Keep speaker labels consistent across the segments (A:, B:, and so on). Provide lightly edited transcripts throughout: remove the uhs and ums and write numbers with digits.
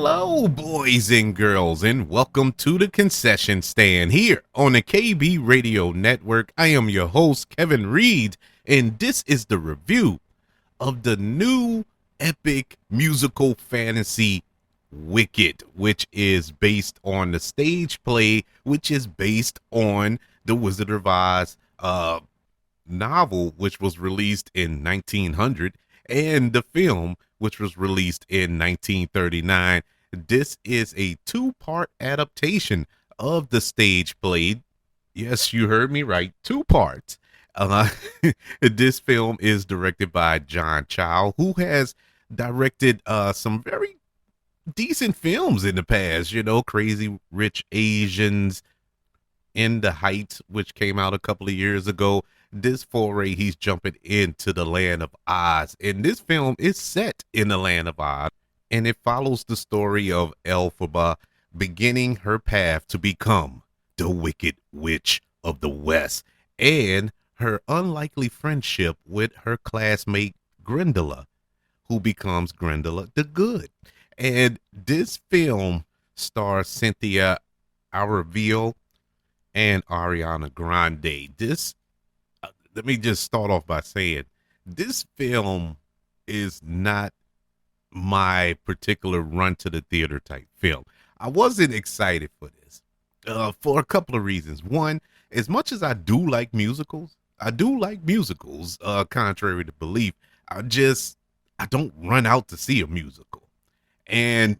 A: Hello, boys and girls, and welcome to the concession stand here on the KB Radio Network. I am your host, Kevin Reed, and this is the review of the new epic musical fantasy Wicked, which is based on the stage play, which is based on the Wizard of Oz novel, which was released in 1900, and the film, which was released in 1939. This is a two-part adaptation of the stage play. Yes, you heard me right, two parts. Uh, this film is directed by John Chow, who has directed some very decent films in the past. You know, Crazy Rich Asians, In the Heights, which came out a couple of years ago. This foray, he's jumping into the land of Oz, and this film is set in the land of Oz, and it follows the story of Elphaba beginning her path to become the Wicked Witch of the West, and her unlikely friendship with her classmate Grindyla, who becomes Grindyla the Good. And this film stars Cynthia Aravillo and Ariana Grande. Let me just start off by saying this film is not my particular run to the theater type film. I wasn't excited for this for a couple of reasons. One, as much as I do like musicals, contrary to belief. I don't run out to see a musical. And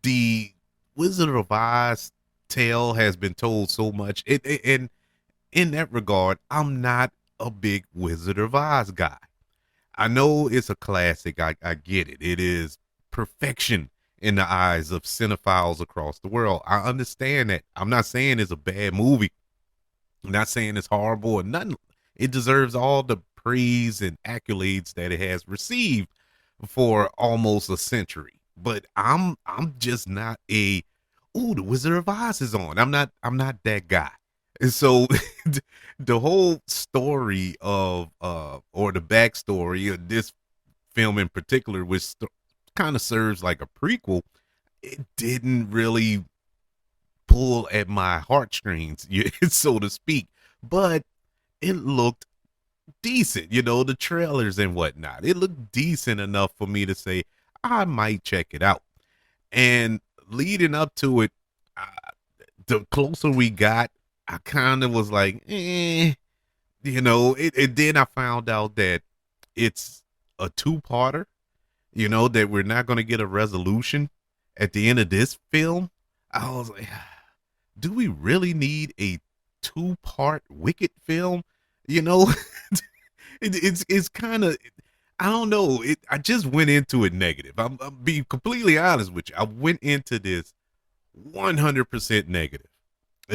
A: the Wizard of Oz tale has been told so much. And in that regard, I'm not a big Wizard of Oz guy. I know it's a classic. I get it. It is perfection in the eyes of cinephiles across the world. I understand that. I'm not saying it's a bad movie. I'm not saying it's horrible or nothing. It deserves all the praise and accolades that it has received for almost a century. But I'm just not the Wizard of Oz is on. I'm not that guy. And so the whole story of or the backstory of this film in particular, which kind of serves like a prequel, it didn't really pull at my heartstrings, so to speak. But it looked decent, the trailers and whatnot. It looked decent enough for me to say I might check it out. And leading up to it, the closer we got, I kind of was like, then I found out that it's a two-parter, that we're not going to get a resolution at the end of this film. I was like, do we really need a two-part Wicked film? It's kind of, I don't know. I just went into it negative. I'm being completely honest with you. I went into this 100% negative,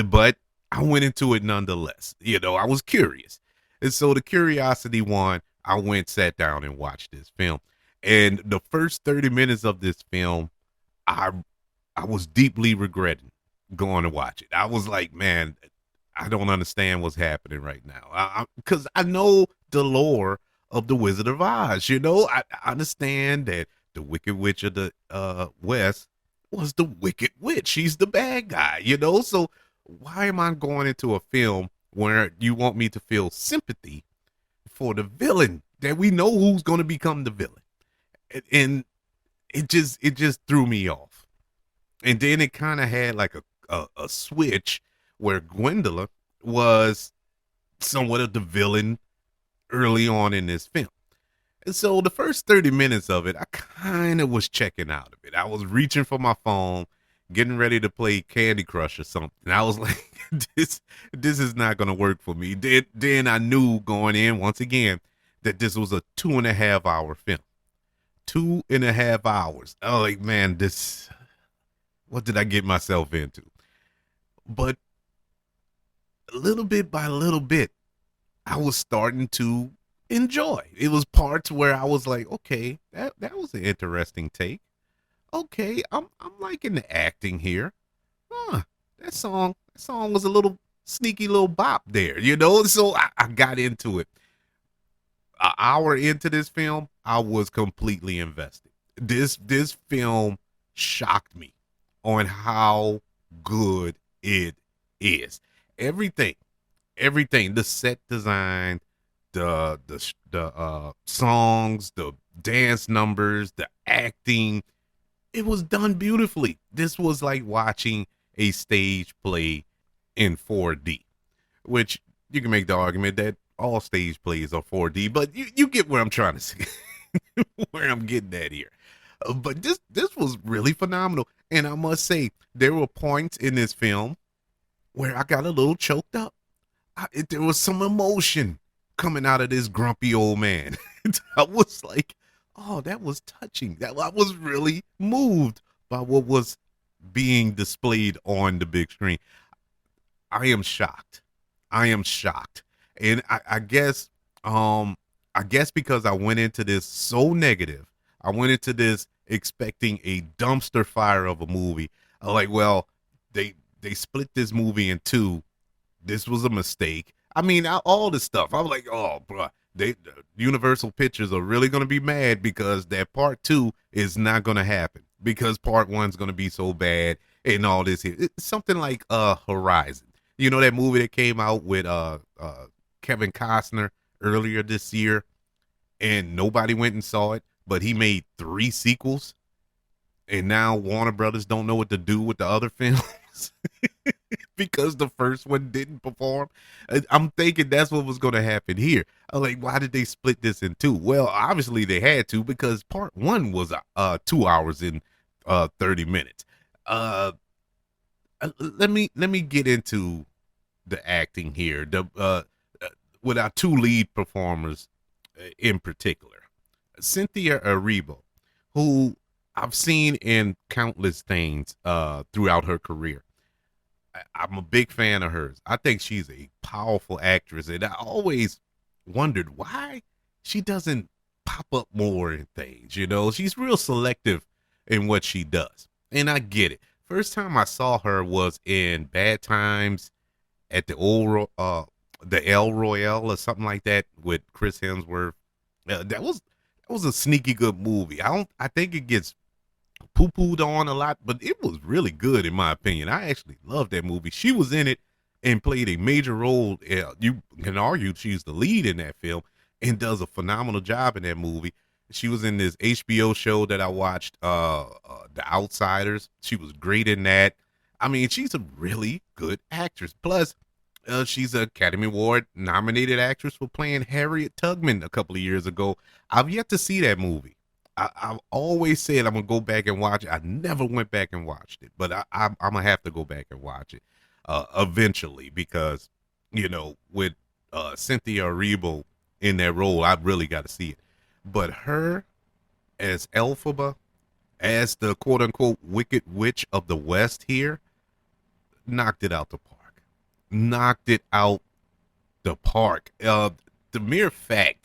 A: but I went into it nonetheless. I was curious. And so the curiosity won. I went, sat down and watched this film. And the first 30 minutes of this film, I was deeply regretting going to watch it. I was like, man, I don't understand what's happening right now. Because I know the lore of the Wizard of Oz. I understand that the Wicked Witch of the West was the Wicked Witch. She's the bad guy, So why am I going into a film where you want me to feel sympathy for the villain that we know who's going to become the villain? And it just threw me off. And then it kind of had like a switch where Gwendola was somewhat of the villain early on in this film. And so the first 30 minutes of it, I kind of was checking out of it. I was reaching for my phone, getting ready to play Candy Crush or something. I was like, this is not going to work for me. Then I knew going in once again that this was a 2.5 hour film. 2.5 hours. I was like, man, what did I get myself into? But little bit by little bit, I was starting to enjoy. It was parts where I was like, okay, that was an interesting take. Okay, I'm liking the acting here. That song was a little sneaky little bop there, So I got into it. An hour into this film, I was completely invested. This film shocked me on how good it is. Everything, everything, the set design, the songs, the dance numbers, the acting, it was done beautifully. This was like watching a stage play in 4D, which you can make the argument that all stage plays are 4D, but you get where I'm trying to see, where I'm getting at here. But this was really phenomenal, and I must say there were points in this film where I got a little choked up. There was some emotion coming out of this grumpy old man. I was like, oh, that was touching. That I was really moved by what was being displayed on the big screen. I am shocked. I am shocked. And I guess because I went into this so negative, I went into this expecting a dumpster fire of a movie. I'm like, well, they split this movie in two. This was a mistake. I mean, all this stuff. I was like, oh, bro, Universal Pictures are really gonna be mad because that part two is not gonna happen because part one's gonna be so bad and all this here. It's something like Horizon. You know that movie that came out with Kevin Costner earlier this year, and nobody went and saw it, but he made 3 sequels, and now Warner Brothers don't know what to do with the other films because the first one didn't perform. I'm thinking that's what was going to happen here. I'm like, why did they split this in two? Well, obviously they had to because part one was 2 hours and 30 minutes. Let me get into the acting here. With our 2 lead performers in particular, Cynthia Erivo, who I've seen in countless things throughout her career. I'm a big fan of hers. I think she's a powerful actress, and I always wondered why she doesn't pop up more in things. You know, she's real selective in what she does, and I get it. First time I saw her was in Bad Times at the El Royale or something like that with Chris Hemsworth. That was a sneaky good movie. I think it gets poo-pooed on a lot, but it was really good in my opinion. I actually loved that movie. She was in it and played a major role. You can argue she's the lead in that film and does a phenomenal job in that movie. She was in this HBO show that I watched, The Outsiders. She was great in that. I mean, she's a really good actress. Plus, she's an Academy Award nominated actress for playing Harriet Tubman a couple of years ago. I've yet to see that movie. I've always said I'm gonna go back and watch it. I never went back and watched it, but I'm gonna have to go back and watch it eventually because with Cynthia Erivo in that role, I really got to see it. But her as Elphaba, as the quote unquote Wicked Witch of the West here, knocked it out the park. Knocked it out the park. The mere fact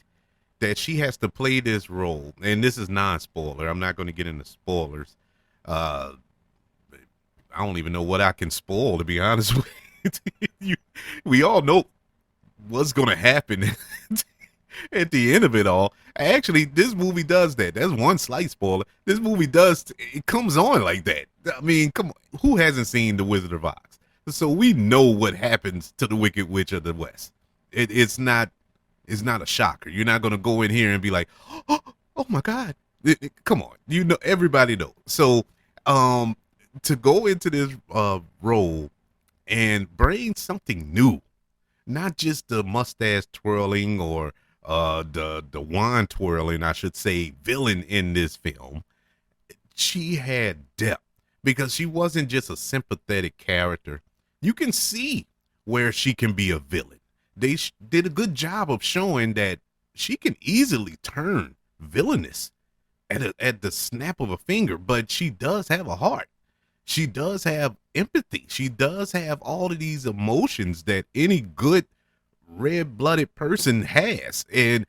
A: that she has to play this role, and this is non-spoiler. I'm not going to get into spoilers. I don't even know what I can spoil, to be honest with you. We all know what's going to happen at the end of it all. Actually, this movie does that. That's one slight spoiler. This movie it comes on like that. I mean, come on. Who hasn't seen The Wizard of Oz? So we know what happens to the Wicked Witch of the West. It's not a shocker. You're not going to go in here and be like, oh my God. Come on. Everybody knows. So to go into this role and bring something new, not just the mustache twirling or the wand twirling, I should say, villain in this film. She had depth because she wasn't just a sympathetic character. You can see where she can be a villain. They did a good job of showing that she can easily turn villainous at the snap of a finger, but she does have a heart. She does have empathy. She does have all of these emotions that any good red-blooded person has, and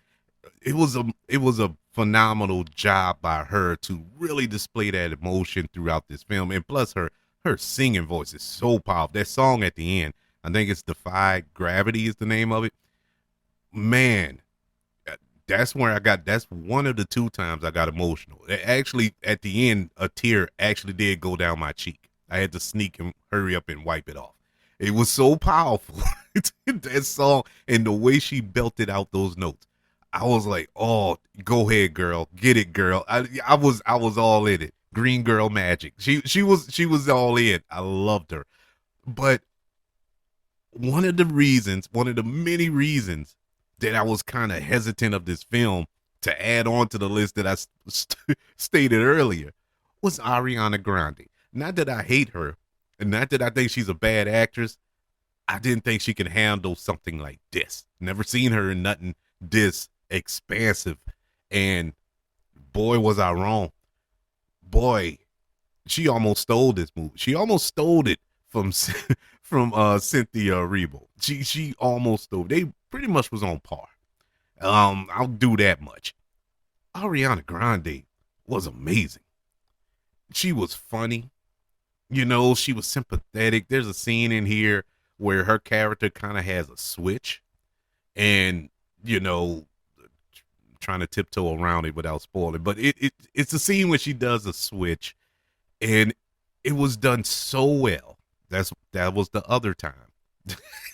A: it was a phenomenal job by her to really display that emotion throughout this film. And plus her singing voice is so powerful. That song at the end, I think it's Defy Gravity is the name of it. Man, that's where I got. That's one of the two times I got emotional. Actually, at the end, a tear actually did go down my cheek. I had to sneak and hurry up and wipe it off. It was so powerful. That song and the way she belted out those notes. I was like, "Oh, go ahead, girl, get it, girl." I was all in it. Green girl magic. She was all in. I loved her. But one of the many reasons that I was kind of hesitant of this film to add on to the list that I stated earlier was Ariana Grande. Not that I hate her, and not that I think she's a bad actress. I didn't think she could handle something like this. Never seen her in nothing this expansive. And boy, was I wrong. Boy, she almost stole this movie. She almost stole it from from Cynthia Erivo. She almost stole. They pretty much was on par. I'll do that much. Ariana Grande was amazing. She was funny. She was sympathetic. There's a scene in here where her character kind of has a switch, and you know, trying to tiptoe around it without spoiling. But it's a scene where she does a switch, and it was done so well. That was the other time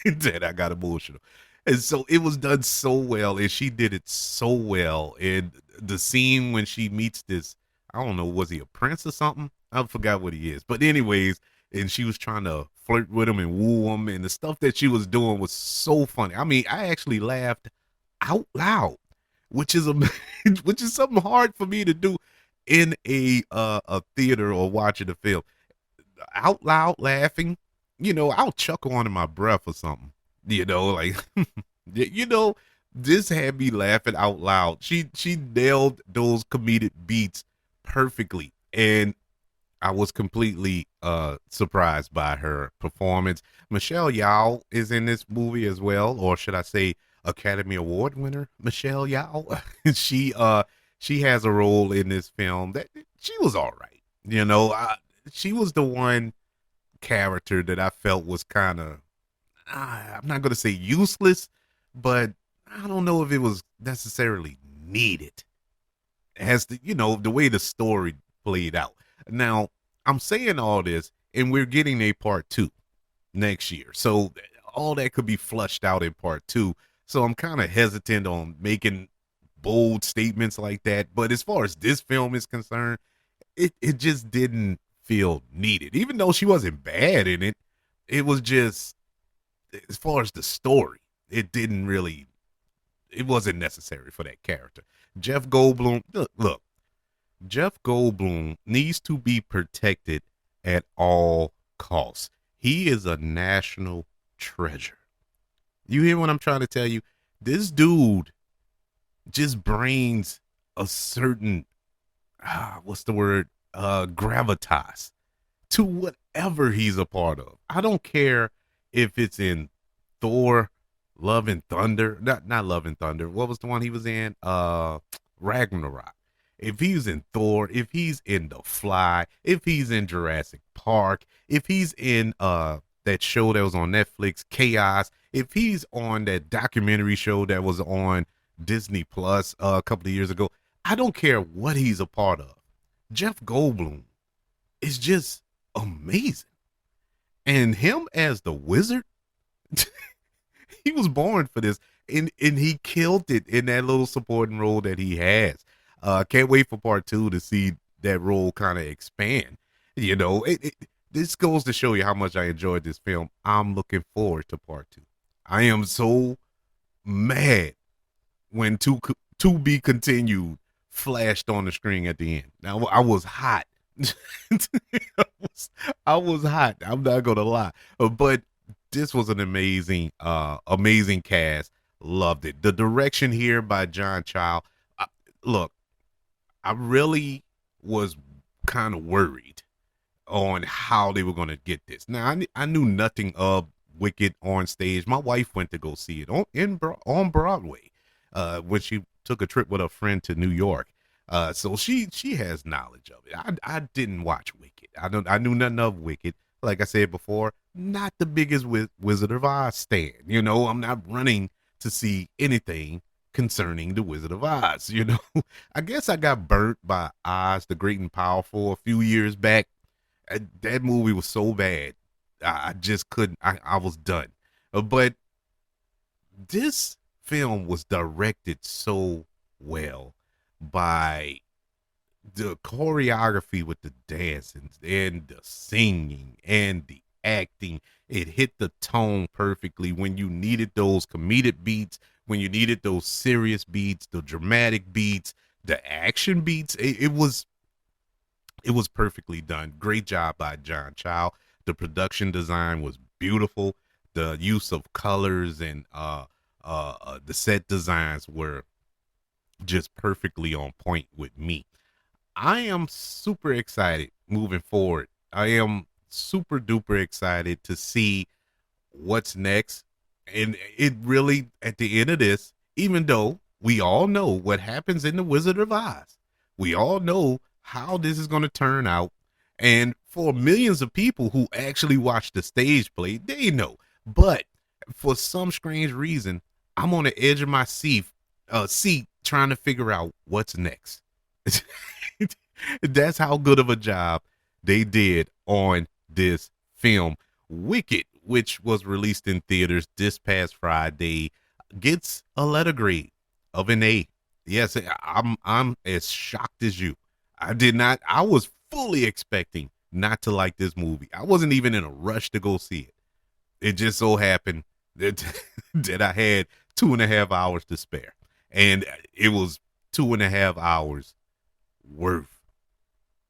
A: that I got emotional. And so it was done so well, and she did it so well. And the scene when she meets this, I don't know, was he a prince or something? I forgot what he is. But anyways, and she was trying to flirt with him and woo him, and the stuff that she was doing was so funny. I mean, I actually laughed out loud, which is a which is something hard for me to do in a theater or watching a film. Out loud laughing, I'll chuckle under my breath or something. Like this had me laughing out loud. She nailed those comedic beats perfectly, and I was completely surprised by her performance. Michelle Yeoh is in this movie as well, or should I say Academy Award winner Michelle Yeoh. She has a role in this film that she was all right. She was the one character that I felt was kind of, I'm not going to say useless, but I don't know if it was necessarily needed as the way the story played out. Now, I'm saying all this, and we're getting a part 2 next year. So all that could be flushed out in part 2. So I'm kind of hesitant on making bold statements like that. But as far as this film is concerned, it just didn't feel needed. Even though she wasn't bad in it, it was just, as far as the story, it wasn't necessary for that character. Jeff Goldblum, look, Jeff Goldblum needs to be protected at all costs. He is a national treasure. You hear what I'm trying to tell you? This dude just brings a certain, what's the word? Gravitas to whatever he's a part of. I don't care if it's in Thor, Love and Thunder, not Love and Thunder. What was the one he was in? Ragnarok. If he's in Thor, if he's in The Fly, if he's in Jurassic Park, if he's in that show that was on Netflix, Chaos, if he's on that documentary show that was on Disney Plus a couple of years ago, I don't care what he's a part of. Jeff Goldblum is just amazing. And him as the wizard, he was born for this, and he killed it in that little supporting role that he has. Can't wait for part 2 to see that role kind of expand. This goes to show you how much I enjoyed this film. I'm looking forward to part 2. I am so mad when to be continued flashed on the screen at the end. Now I was hot. I was hot. I'm not gonna lie, but this was an amazing cast. Loved it. The direction here by John Child. Look, I really was kind of worried on how they were going to get this. Now, I knew nothing of Wicked on stage. My wife went to go see it on Broadway when she took a trip with a friend to New York. So she has knowledge of it. I didn't watch Wicked. I knew nothing of Wicked. Like I said before, not the biggest Wizard of Oz stan. I'm not running to see anything concerning the Wizard of Oz. I guess I got burnt by Oz the Great and Powerful a few years back. That movie was so bad. I just couldn't. I was done. But this film was directed so well by the choreography with the dancing and the singing and the acting. It hit the tone perfectly when you needed those comedic beats, when you needed those serious beats, the dramatic beats, the action beats. It was perfectly done. Great job by John Chow. The production design was beautiful. The use of colors and the set designs were just perfectly on point with me. I am super excited moving forward. I am super duper excited to see what's next. And it really, at the end of this, even though we all know what happens in The Wizard of Oz, we all know how this is going to turn out. And for millions of people who actually watch the stage play, they know. But for some strange reason, I'm on the edge of my seat trying to figure out what's next. That's how good of a job they did on this film. Wicked, which was released in theaters this past Friday, gets a letter grade of an A. Yes, I'm as shocked as you. I was fully expecting not to like this movie. I wasn't even in a rush to go see it. It just so happened that, that I had 2.5 hours to spare. And it was 2.5 hours worth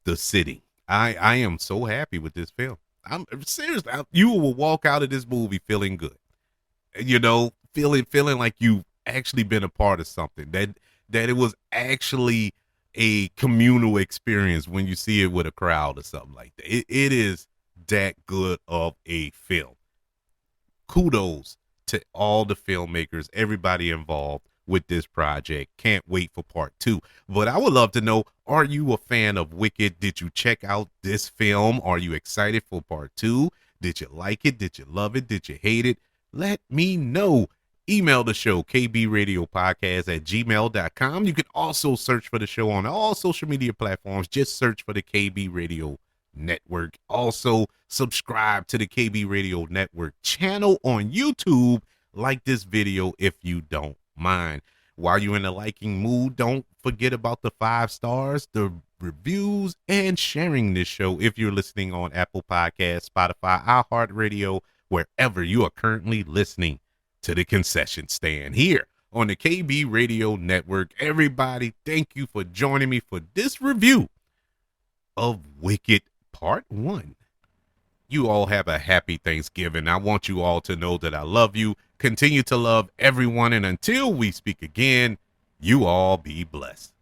A: the sitting. I am so happy with this film. I'm seriously, you will walk out of this movie feeling good. Feeling like you've actually been a part of something. That it was actually a communal experience when you see it with a crowd or something like that. It is that good of a film. Kudos to all the filmmakers, everybody involved with this project. Can't wait for part 2. But I would love to know, are you a fan of Wicked? Did you check out this film? Are you excited for part 2? Did you like it? Did you love it? Did you hate it? Let me know. Email the show, kbradiopodcast@gmail.com. You can also search for the show on all social media platforms. Just search for the KB Radio Network. Also, subscribe to the KB Radio Network channel on YouTube. Like this video if you don't mind. While you're in the liking mood, don't forget about the 5 stars, the reviews, and sharing this show if you're listening on Apple Podcasts, Spotify, iHeartRadio, wherever you are currently listening to the concession stand here on the KB Radio Network. Everybody, thank you for joining me for this review of Wicked Part 1. You all have a happy Thanksgiving. I want you all to know that I love you. Continue to love everyone. And until we speak again, you all be blessed.